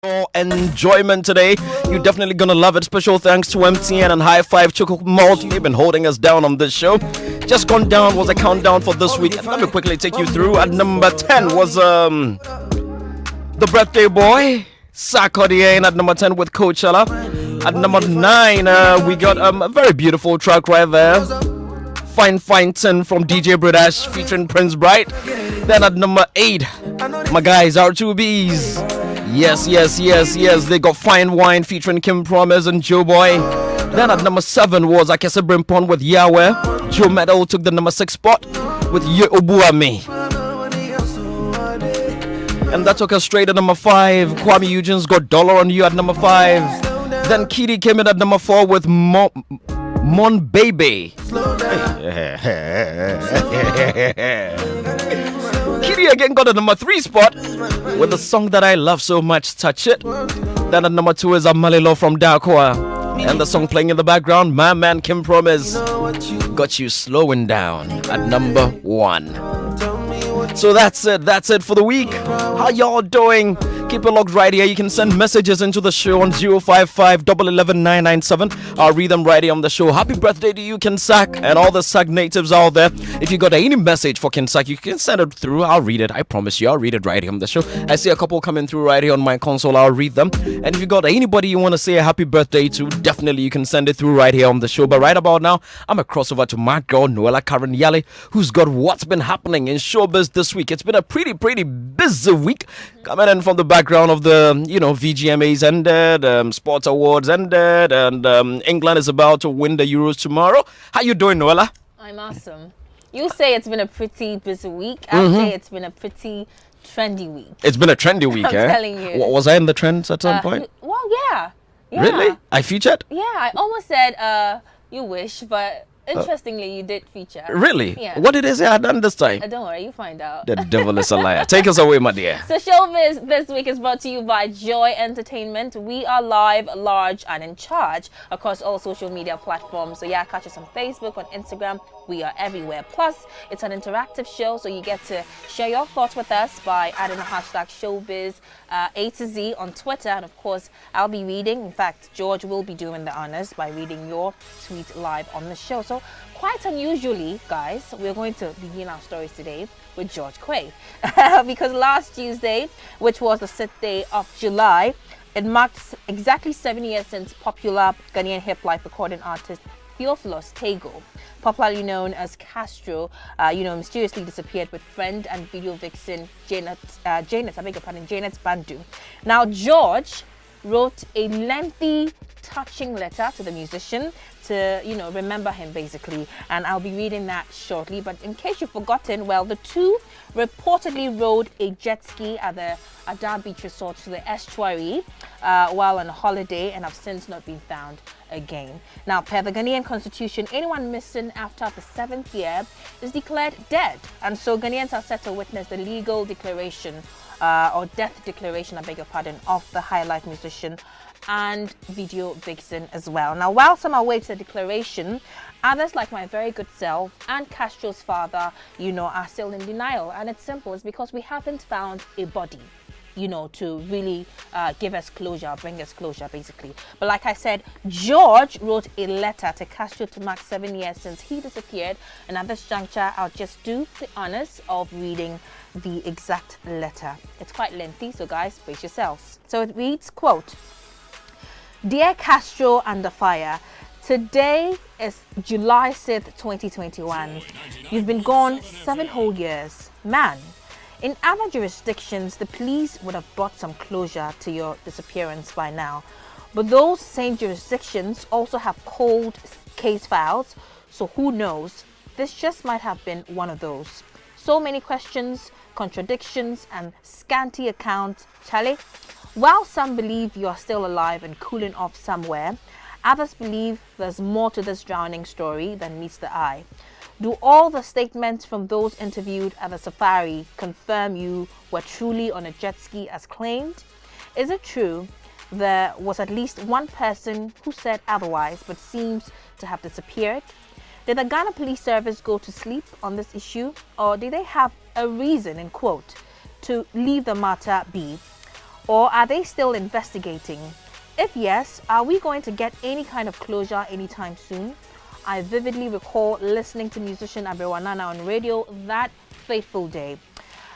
your enjoyment today. You're definitely gonna love it. Special thanks to MTN and High Five Choco Malt. They've been holding us down on this show. Just gone down was a countdown for this week. Let me quickly take you through. At number 10 was the birthday boy, Sarkodie, at number 10 with Coachella. At number 9, we got a very beautiful track right there. Fine Fine Tin from DJ Bradash featuring Prince Bright. Then at number 8, my guys, R2Bs. Yes. They got Fine Wine featuring Kim Promise and Joe Boy. Then at number 7 was Akese Brimpon with Yahweh. Joe Metal took the number 6 spot with Ye Obuame. And that took us straight to number 5. Kwame Eugene's got Dollar on You at number 5. Then Kitty came in at number 4 with Mon Baby. Kitty again got a number 3 spot with the song that I love so much, Touch It. Then at number 2 is Amalilo from Darkoa. And the song playing in the background, my man Kim Promise, Got You Slowing Down at number 1. So that's it for the week. How y'all doing? Keep it locked right here. You can send messages into the show on 055 11 997. I'll read them right here on the show. Happy birthday to you, Kinsack, and all the Sack natives out there. If you got any message for Kinsack, you can send it through. I'll read it. I promise you, I'll read it right here on the show. I see a couple coming through right here on my console. I'll read them. And if you got anybody you want to say a happy birthday to, definitely you can send it through right here on the show. But right about now, I'm a crossover to my girl, Noella Kharyne Yalley, who's got what's been happening in showbiz this week. It's been a pretty busy week. Coming in from the background of the, VGMAs ended, sports awards ended, and England is about to win the Euros tomorrow. How you doing, Noella? I'm awesome. You say it's been a pretty busy week. I say it's been a pretty trendy week. It's been a trendy week, I'm telling you. Was I in the trends at some point? Well, yeah. Really? I featured? Yeah, I almost said you wish, but interestingly, you did feature. Really? Yeah. What did I say I done this time? Don't worry, you find out. The devil is a liar. Take us away, my dear. So Showbiz this week is brought to you by Joy Entertainment. We are live, large, and in charge across all social media platforms. So yeah, catch us on Facebook, on Instagram. We are everywhere. Plus, it's an interactive show, so you get to share your thoughts with us by adding the hashtag Showbiz A to Z on Twitter. And of course, I'll be reading. In fact, George will be doing the honors by reading your tweet live on the show. So quite unusually, guys, we're going to begin our stories today with George Quay. Because last Tuesday, which was the 6th day of July, it marked exactly 7 years since popular Ghanaian hip life recording artist Theophilus Tego, popularly known as Castro, mysteriously disappeared with friend and video vixen Janet Bandu. Now, George wrote a lengthy, touching letter to the musician to, remember him basically, and I'll be reading that shortly. But in case you've forgotten, well, the two reportedly rode a jet ski at the Adar Beach Resort to the estuary while on holiday and have since not been found again. Now, per the Ghanaian constitution, anyone missing after the 7th year is declared dead, and so Ghanaians are set to witness the legal declaration or death declaration, I beg your pardon, of the high life musician and video vixen as well. Now, while some await the declaration, others like my very good self and Castro's father, are still in denial. And it's simple. It's because we haven't found a body, to really give us closure, bring us closure, basically. But like I said, George wrote a letter to Castro to mark 7 years since he disappeared. And at this juncture, I'll just do the honors of reading the exact letter. It's quite lengthy, so guys, brace yourselves. So it reads, quote, Dear Castro and the Fire, today is July 6th, 2021. You've been gone 7 whole years. Man, in other jurisdictions, the police would have brought some closure to your disappearance by now. But those same jurisdictions also have cold case files, so who knows? This just might have been one of those. So many questions, contradictions, and scanty accounts. Charlie, while some believe you are still alive and cooling off somewhere, others believe there's more to this drowning story than meets the eye. Do all the statements from those interviewed at the safari confirm you were truly on a jet ski as claimed? Is it true there was at least one person who said otherwise but seems to have disappeared? Did the Ghana Police Service go to sleep on this issue, or did they have a reason, in quote, to leave the matter be? Or are they still investigating? If yes, are we going to get any kind of closure anytime soon? I vividly recall listening to musician Abewanana on radio that fateful day.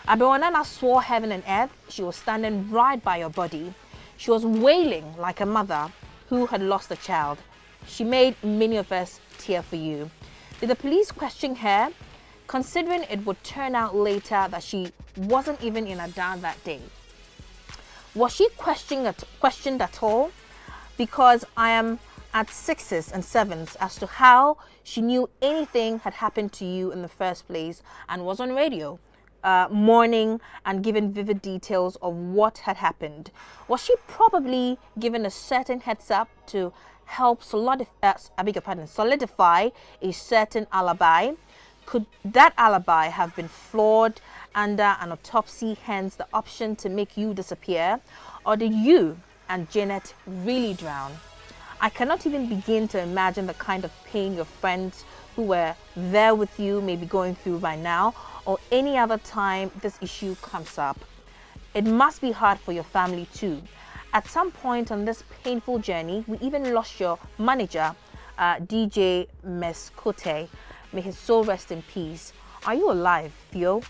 Abewanana swore heaven and earth she was standing right by your body. She was wailing like a mother who had lost a child. She made many of us tear for you. Did the police question her, considering it would turn out later that she wasn't even in Adan that day? Was she questioned at all? Because I am at sixes and sevens as to how she knew anything had happened to you in the first place and was on radio, mourning and giving vivid details of what had happened. Was she probably given a certain heads up to help solidify a certain alibi? Could that alibi have been flawed under an autopsy, hence the option to make you disappear? Or did you and Janet really drown? I cannot even begin to imagine the kind of pain your friends who were there with you may be going through by now, or any other time this issue comes up. It must be hard for your family too. At some point on this painful journey, we even lost your manager, DJ Mescote. May his soul rest in peace. Are you alive, Theo?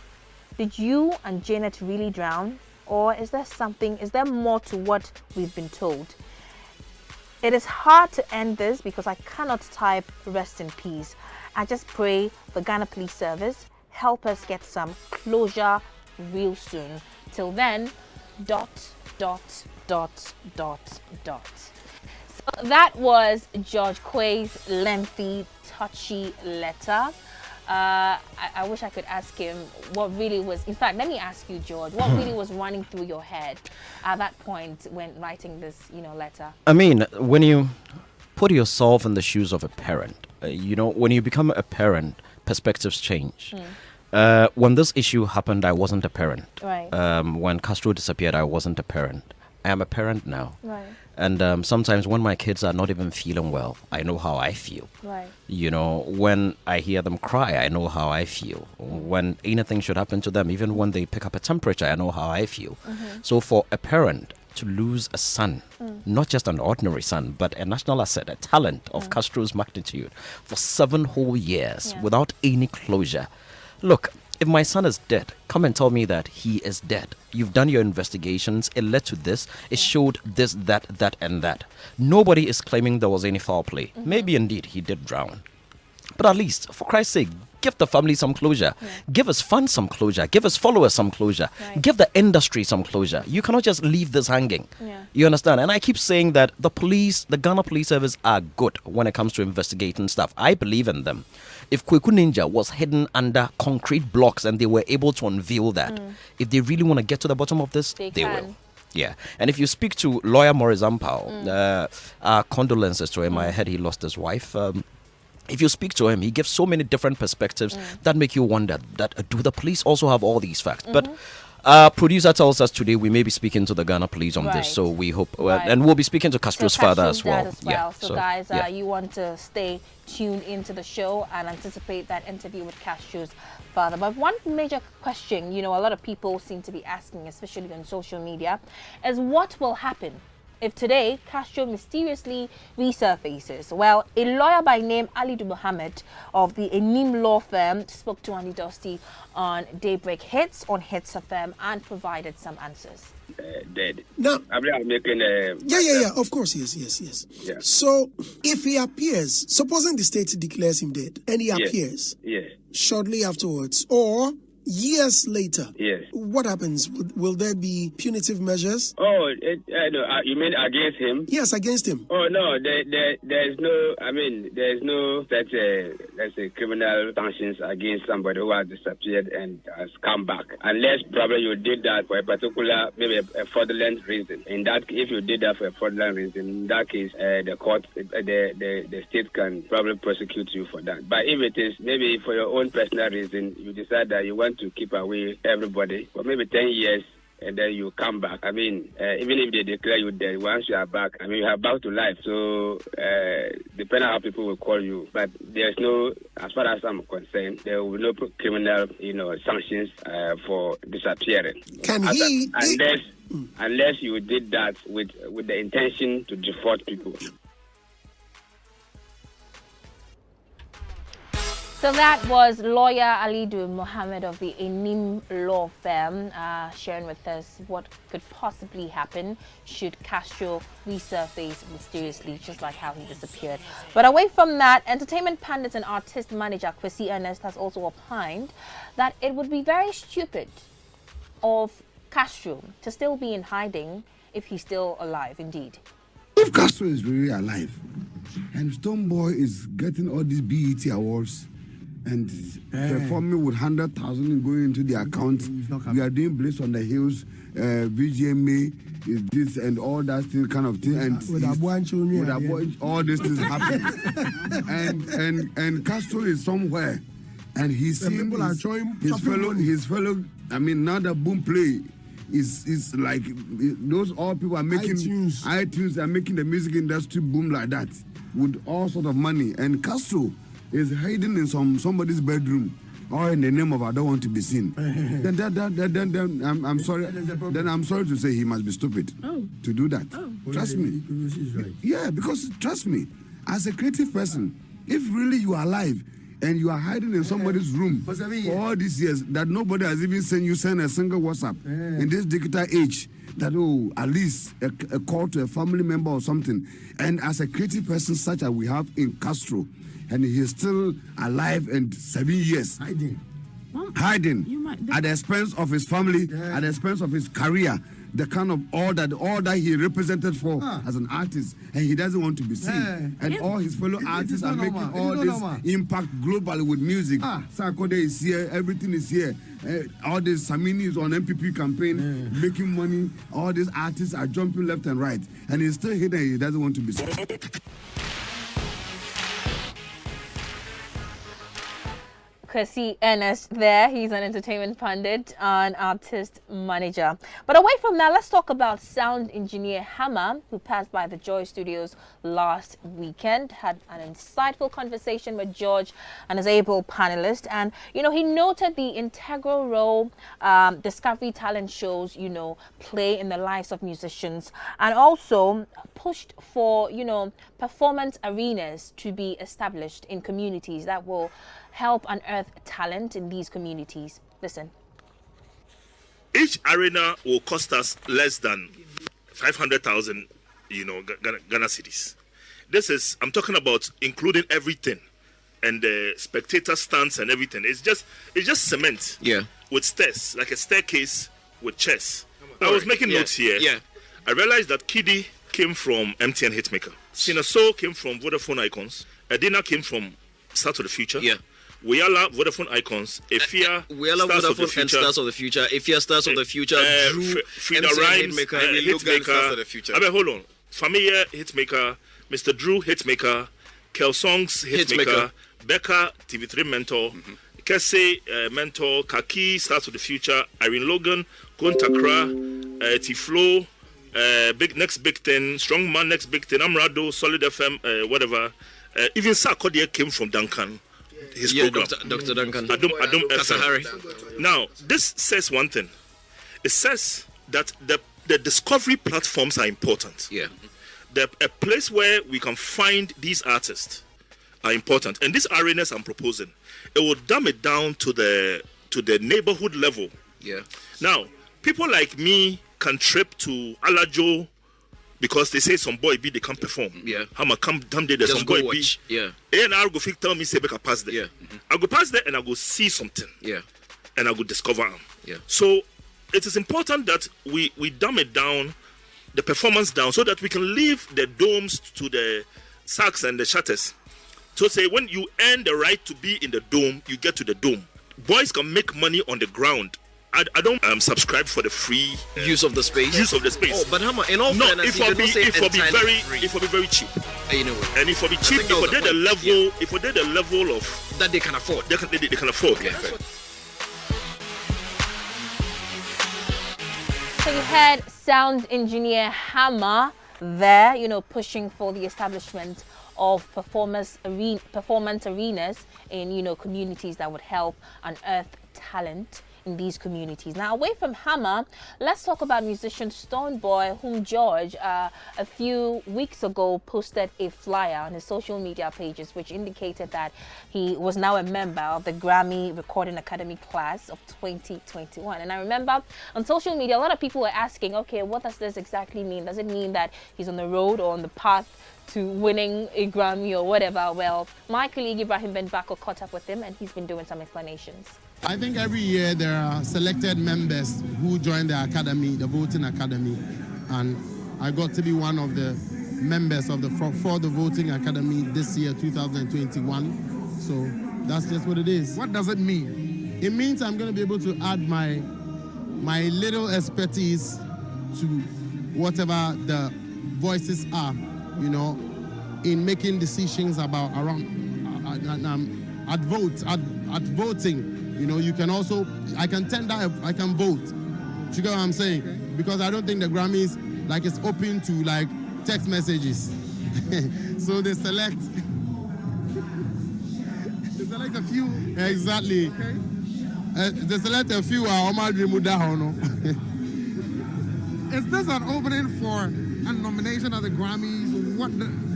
Did you and Janet really drown? Or is there more to what we've been told? It is hard to end this because I cannot type rest in peace. I just pray the Ghana Police Service help us get some closure real soon. Till then, ... So that was George Quay's lengthy, touchy letter. I wish I could ask him what really was, in fact, let me ask you, George, what really was running through your head at that point when writing this, letter? I mean, when you put yourself in the shoes of a parent, when you become a parent, perspectives change. When this issue happened, I wasn't a parent. Right. When Castro disappeared, I wasn't a parent. I am a parent now. Right. And sometimes when my kids are not even feeling well, I know how I feel. Right. When I hear them cry, I know how I feel. When anything should happen to them, even when they pick up a temperature, I know how I feel. So for a parent to lose a son, not just an ordinary son, but a national asset, a talent of Castro's magnitude for 7 whole years without any closure. Look, if my son is dead, come and tell me that he is dead. You've done your investigations. It led to this. It showed this, that, and that. Nobody is claiming there was any foul play. Maybe indeed he did drown. But at least, for Christ's sake, give the family some closure. Give us fans some closure. Give us followers some closure. Give the industry some closure. You cannot just leave this hanging. You understand? And I keep saying that the Ghana Police Service are good when it comes to investigating stuff. I believe in them. If Kweku Ninja was hidden under concrete blocks and they were able to unveil that, if they really want to get to the bottom of this, they will. Yeah. And if you speak to lawyer Maurice Ampao, our condolences to him. I heard he lost his wife. If you speak to him, he gives so many different perspectives that make you wonder that do the police also have all these facts? But producer tells us today we may be speaking to the Ghana police on this, so we hope, and we'll be speaking to Castro's father as well. So guys, you want to stay tuned into the show and anticipate that interview with Castro's father. But one major question, a lot of people seem to be asking, especially on social media, is what will happen if today Castro mysteriously resurfaces? Well, a lawyer by name Ali Mohammed of the Enim law firm spoke to Andy Dosty on Daybreak Hits on Hits FM and provided some answers. Dead. Now, I'm making of course, yes. Yeah. So, if he appears, supposing the state declares him dead, and he appears shortly afterwards, or years later, what happens? Will there be punitive measures? Oh, you mean against him? Yes, against him. Oh no, there's no such let's say criminal sanctions against somebody who has disappeared and has come back, unless probably you did that for a particular, maybe a fraudulent reason. In that, if you did that for a fraudulent reason, in that case, the court, the state can probably prosecute you for that. But if it is maybe for your own personal reason, you decide that you want to keep away everybody for maybe 10 years and then you come back. I mean, even if they declare you dead, once you are back, I mean, you are back to life. So, depending on how people will call you, but there's no, as far as I'm concerned, there will be no criminal, sanctions for disappearing. Unless you did that with the intention to defraud people. So that was lawyer Alidu Mohammed of the Enim Law Firm sharing with us what could possibly happen should Castro resurface mysteriously, just like how he disappeared. But away from that, entertainment pundit and artist manager Kwesi Ernest has also opined that it would be very stupid of Castro to still be in hiding if he's still alive, indeed. If Castro is really alive and Stonebwoy is getting all these BET awards and performing with 100,000 and going into the account, we are doing Bliss on the Hills, VGMA is this and all that thing, kind of thing, and all these things happen. and Castro is somewhere, and he's seeing his fellow. I mean, now the boom play is like those all people are making iTunes are making the music industry boom like that with all sort of money, and Castro is hiding in somebody's bedroom or in the name of I don't want to be seen. then I'm sorry. Then I'm sorry to say he must be stupid to do that. Trust me. Yeah, because trust me, as a creative person, if really you are alive and you are hiding in somebody's room for all these years that nobody has even sent a single WhatsApp in this digital age, that at least a call to a family member or something, and as a creative person such as we have in Castro, and he is still alive and 7 years hiding at the expense of his family, at the expense of his career, the kind of all that he represented for as an artist, and he doesn't want to be seen. And all his fellow artists are making all this impact globally with music. Sarkodie is here, everything is here. All this Samini is on MPP campaign, making money. All these artists are jumping left and right, and he's still hidden. He doesn't want to be seen. Kwesi Ernest there. He's an entertainment pundit and artist manager. But away from that, let's talk about sound engineer Hammer, who passed by the Joy Studios last weekend, had an insightful conversation with George and his able panelist. And, he noted the integral role Discovery talent shows, play in the lives of musicians, and also pushed for, performance arenas to be established in communities that will help unearth talent in these communities. Listen. Each arena will cost us less than 500,000, Ghana cedis. I'm talking about including everything and the spectator stands and everything. It's just cement. Yeah. With stairs, like a staircase with chairs. I was making notes here. Yeah. I realized that Kiddy came from MTN Hitmaker. Sinaso came from Vodafone Icons. Edina came from Start of the Future. Yeah. Weyala, Vodafone Icons, Efia, Weyala, Vodafone and Stars of the Future, Efia, Stars of the Future, Drew, Frida Rhymes, Hitmaker, Stars of the Future. Hold on. Familia, Hitmaker, Mr. Drew, Hitmaker, Kel Songs, Hitmaker, Becca, TV3 Mentor, Kese, Mentor, Kaki, Stars of the Future, Irene Logan, Kuntakra, Tiflo, Next Big Thing, Strongman, Next Big Thing, Amrado, Solid FM, whatever. Even Sarkodie came from Duncan. His program. Dr. Duncan. Adom Kasahari. Now, this says one thing. It says that the discovery platforms are important. Yeah. A place where we can find these artists are important. And these arenas I'm proposing, it will dumb it down to the neighborhood level. Yeah. Now, people like me can trip to Alajo because they say some boy B they can't perform. Yeah. How much come day there's some boy B. Yeah. And I'll go tell me say I pass there. Yeah. I'll go pass there and I'll go see something. Yeah. And I'll go discover them. Yeah. So it is important that we dumb it down, the performance down, so that we can leave the domes to the sacks and the shutters. So say when you earn the right to be in the dome, you get to the dome. Boys can make money on the ground. I don't subscribe for the free use of the space. Oh, but Hammer, in all fairness, it will be very cheap. And it will be cheap if we did the level of that they can afford. They can afford. Okay. So you had sound engineer Hammer there, pushing for the establishment of performance arenas in, communities that would help unearth talent in these communities. Now, away from Hammer, let's talk about musician Stonebwoy, whom George a few weeks ago posted a flyer on his social media pages, which indicated that he was now a member of the Grammy Recording Academy class of 2021. And I remember on social media, a lot of people were asking, okay, what does this exactly mean? Does it mean that he's on the road or on the path to winning a Grammy or whatever? Well, my colleague Ibrahim Ben Bako caught up with him and he's been doing some explanations. I think every year there are selected members who join the academy, the voting academy, and I got to be one of the members of for the voting academy this year, 2021. So that's just what it is. What does it mean? It means I'm going to be able to add my little expertise to whatever the voices are, in making decisions about at voting. You can also, I can vote. You get what I'm saying? Okay. Because I don't think the Grammys, it's open to, text messages. So they select. They select a few. Exactly. Okay. They select a few. Is this an opening for a nomination at the Grammys?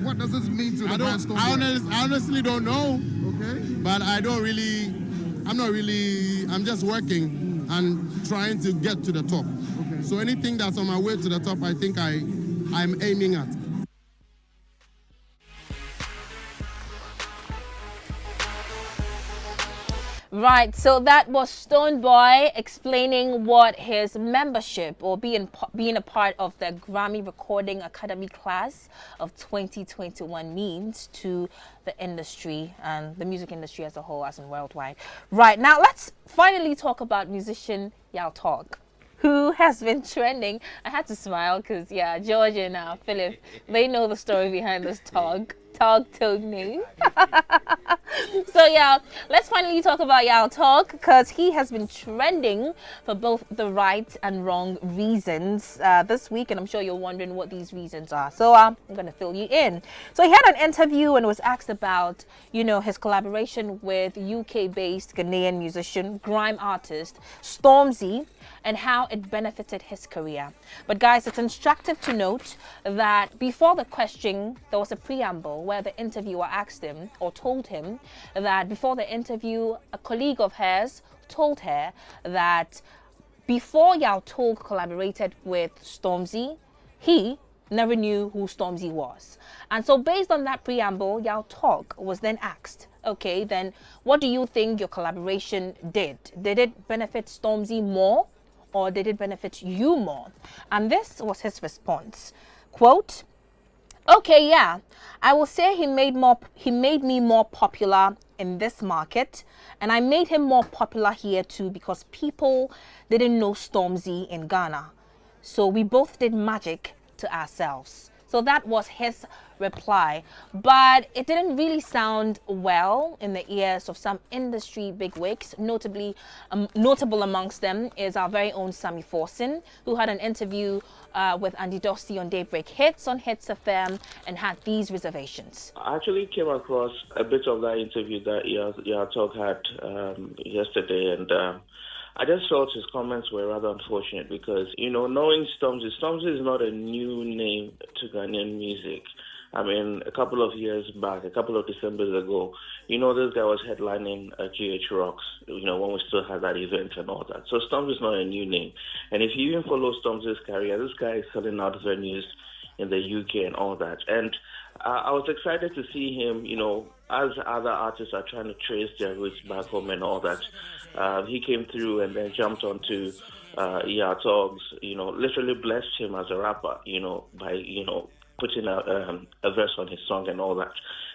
What does this mean to the brand Stonebwoy? I honestly don't know. Okay. But I'm just working and trying to get to the top. Okay. So anything that's on my way to the top, I think I'm aiming at. Right, so that was Stonebwoy explaining what his membership or being a part of the Grammy Recording Academy class of 2021 means to the industry and the music industry as a whole, as in worldwide. Right, now let's finally talk about musician Yalley, who has been trending. I had to smile because, George and Philip, they know the story behind this Tog name. So let's finally talk about Yalley because he has been trending for both the right and wrong reasons this week, and I'm sure you're wondering what these reasons are. So I'm going to fill you in. So he had an interview and was asked about, his collaboration with UK-based Ghanaian musician, grime artist Stormzy, and how it benefited his career. But guys, it's instructive to note that before the question, there was a preamble where the interviewer asked him or told him that before the interview, a colleague of hers told her that before Yalley collaborated with Stormzy, he never knew who Stormzy was. And so based on that preamble, Yalley was then asked, okay, then what do you think your collaboration did? Did it benefit Stormzy more or did it benefit you more? And this was his response. Quote, okay, I will say he made me more popular in this market, and I made him more popular here too because people didn't know Stormzy in Ghana. So we both did magic to ourselves. So that was his reply, but it didn't really sound well in the ears of some industry bigwigs. Notable amongst them is our very own Sammy Forson, who had an interview with Andy Dosty on Daybreak Hits on Hits FM and had these reservations. I actually came across a bit of that interview that Yalley had yesterday, and I just felt his comments were rather unfortunate because, knowing Stormzy is not a new name to Ghanaian music. I mean, a couple of years back, a couple of Decembers ago, this guy was headlining GH Rocks, when we still had that event and all that. So Stormzy is not a new name. And if you even follow Stormzy's career, this guy is selling out venues in the UK and all that. And I was excited to see him, as other artists are trying to trace their roots back home and all that. He came through and then jumped onto Yalley, literally blessed him as a rapper, by, putting a verse on his song and all that.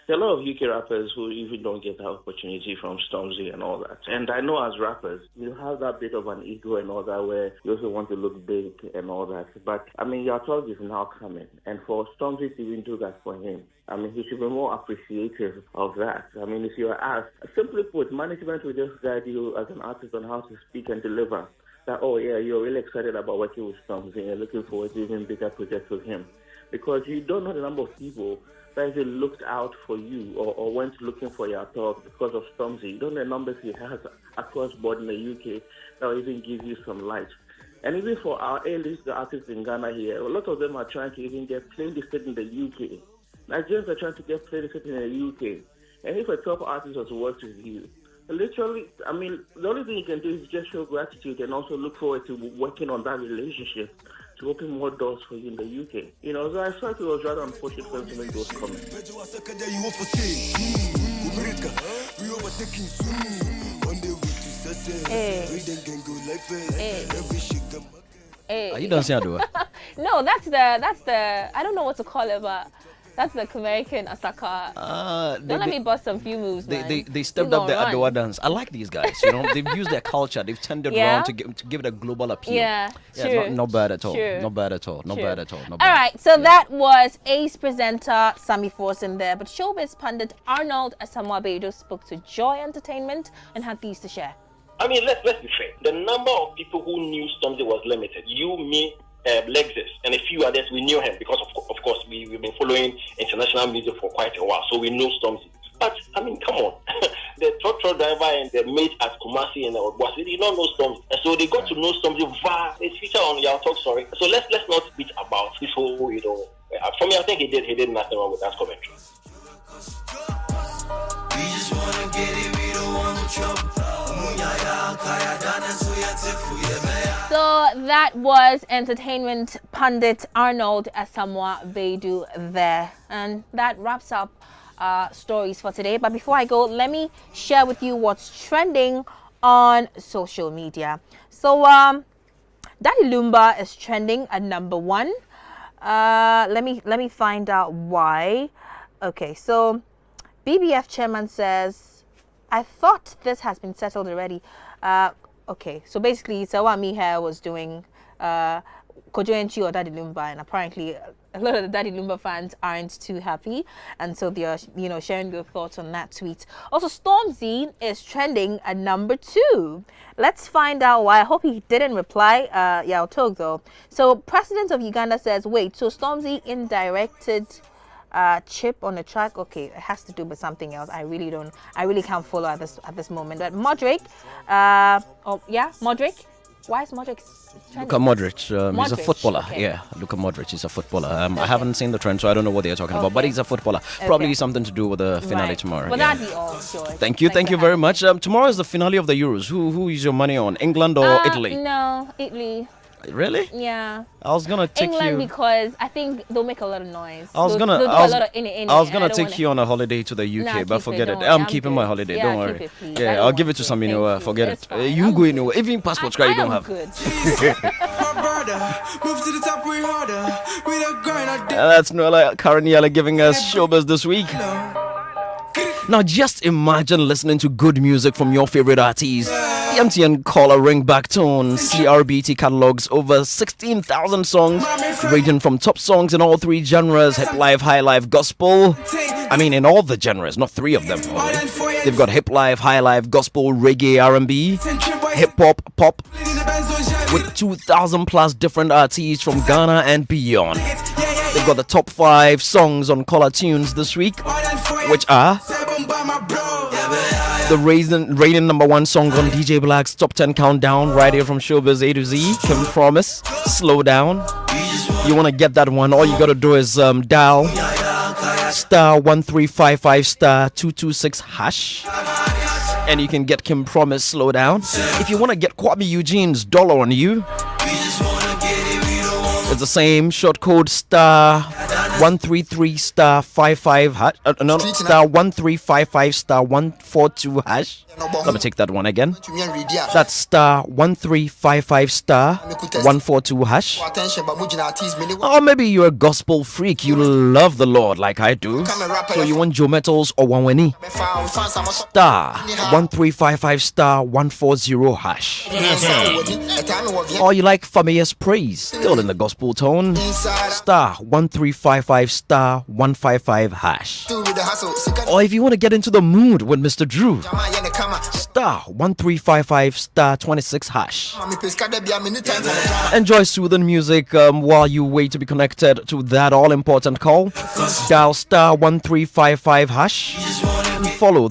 There are a lot of UK rappers who even don't get that opportunity from Stormzy and all that. And I know as rappers, you have that bit of an ego and all that where you also want to look big and all that. But, Yalley is now coming. And for Stormzy to even do that for him, he should be more appreciative of that. If you are asked, simply put, management will just guide you as an artist on how to speak and deliver. that, oh yeah, you're really excited about working with Stormzy and you're looking forward to even bigger projects with him. Because you don't know the number of people that even looked out for you or went looking for your talk because of Stormzy. You don't know the numbers he has across board in the UK that will even give you some light. And even for our A-list artists in Ghana here, a lot of them are trying to even get playlisted in the UK. Nigerians are trying to get playlisted in the UK. And if a top artist was to work with you, literally, I mean, the only thing you can do is just show gratitude and also look forward to working on that relationship to open more doors for you in the UK. You know, so I thought it was rather unfortunate for him to make those comments. Are you dancing, Adua? No, that's the I don't know what to call it, but that's the American Asaka. Don't let me bust some few moves, man. They stepped up the Adua dance. I like these guys. You know, they've used their culture. They've turned it around to give it a global appeal. Yeah, true. Not bad at all. True. Not bad at all. Not True. bad at all. Not All bad. right, so that was Ace presenter Sammy Force in there, but Showbiz pundit Arnold Asamoah Beidou spoke to Joy Entertainment and had these to share. I mean, let's be fair. The number of people who knew Stormzy was limited. You, me, Lexus, and a few others, we knew him because, of course, we've been following international music for quite a while, so we know Stormzy. But, I mean, come on. The truck driver and the mate at Kumasi and Obuasi, they don't know Stormzy. And so they got to know Stormzy via a feature on Your Talk, sorry. So let's not beat about this whole, you know. For me, I think he did nothing wrong with that commentary. We just wanna get it, we don't want no trouble. So that was entertainment pundit Arnold Asamoah Beidou there. And that wraps up stories for today. But before I go, let me share with you what's trending on social media. So Daddy Lumba is trending at number 1. Let me find out why. Okay, so BBF chairman says, I thought this has been settled already. Okay, so basically, Sawami here was doing Kojo Enchi or Daddy Lumba, and apparently a lot of the Daddy Lumba fans aren't too happy, and so they are, you know, sharing their thoughts on that tweet. Also, Stormzy is trending at number 2. Let's find out why. I hope he didn't reply. I'll talk though. So, President of Uganda says, wait, so Stormzy indirected chip on the track. Okay, it has to do with something else. I really can't follow at this moment. But Modric, Modric. Why is Modric trending? Luka Modric, he's a footballer. Okay. Yeah, Luka Modric is a footballer. I haven't seen the trend, so I don't know what they're talking about. But he's a footballer. Probably something to do with the finale tomorrow. Well, that'd be all, George. Thank you very much. Tomorrow is the finale of the Euros. Who is your money on? England or Italy? No, Italy. Really? Yeah. I was gonna take England you because I think they'll make a lot of noise. I was gonna take you on a holiday to the UK, but forget it. I'm keeping my holiday. Yeah, don't worry. keep it, please. Yeah, I'll give it to some, forget it. You can go anywhere. Even passport card you don't have. Good. That's Noella Kharyne Yalley giving us Showbiz this week. Now just imagine listening to good music from your favorite artists. The MTN caller ringback tone CRBT catalogs over 16,000 songs, ranging from top songs in all 3 genres: hip life, high life, gospel. I mean, in all the genres, not 3 of them only. They've got hip life, high life, gospel, reggae, R&B, hip hop, pop, with 2,000 plus different artists from Ghana and beyond. They've got the top 5 songs on caller tunes this week, which are the reigning number 1 song on DJ Black's Top 10 Countdown, right here from Showbiz A to Z, Kim Promise, Slow Down. You want to get that one, all you got to do is dial *1355 *226 hash, and you can get Kim Promise, Slow Down. If you want to get Kwame Eugene's Dollar on You, it's the same short code *133 *55 hash. *1355 *142 hash. Let me take that one again. That's *1355 *142 hash. Or maybe you're a gospel freak. You love the Lord like I do. So you want Joe Metals or Wanweni. *1355 *140 hash. Or you like Famia's Praise, still in the gospel tone. *1355 155 star 155 hash. Or if you want to get into the mood with Mr. Drew, star 1355 star 26 hash. Enjoy soothing music while you wait to be connected to that all important call. Dial star 1355 hash. Follow